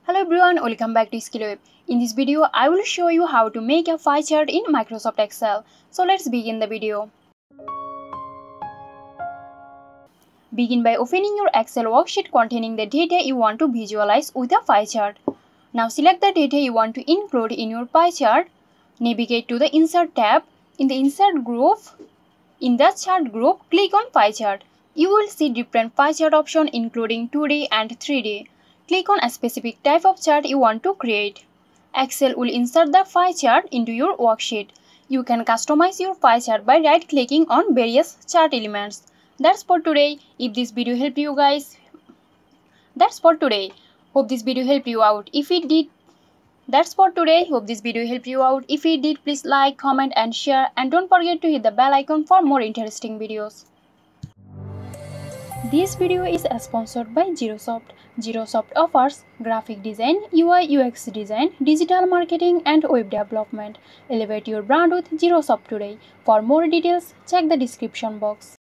Hello everyone, welcome back to ExcelWeb. In this video, I will show you how to make a pie chart in Microsoft Excel. So let's begin the video. Begin by opening your Excel worksheet containing the data you want to visualize with a pie chart. Now select the data you want to include in your pie chart. Navigate to the Insert tab. In the Insert group, in the Chart group, click on Pie Chart. You will see different pie chart options including 2D and 3D. Click on a specific type of chart you want to create. Excel will insert the pie chart into your worksheet. You can customize your pie chart by right-clicking on various chart elements. That's for today. If this video helped you guys, that's for today. Hope this video helped you out. If it did, If it did, please like, comment and share, and don't forget to hit the bell icon for more interesting videos. This video is sponsored by Zerosoft. Zerosoft offers graphic design, UI UX design, digital marketing and web development. Elevate your brand with Zerosoft today. For more details, check the description box.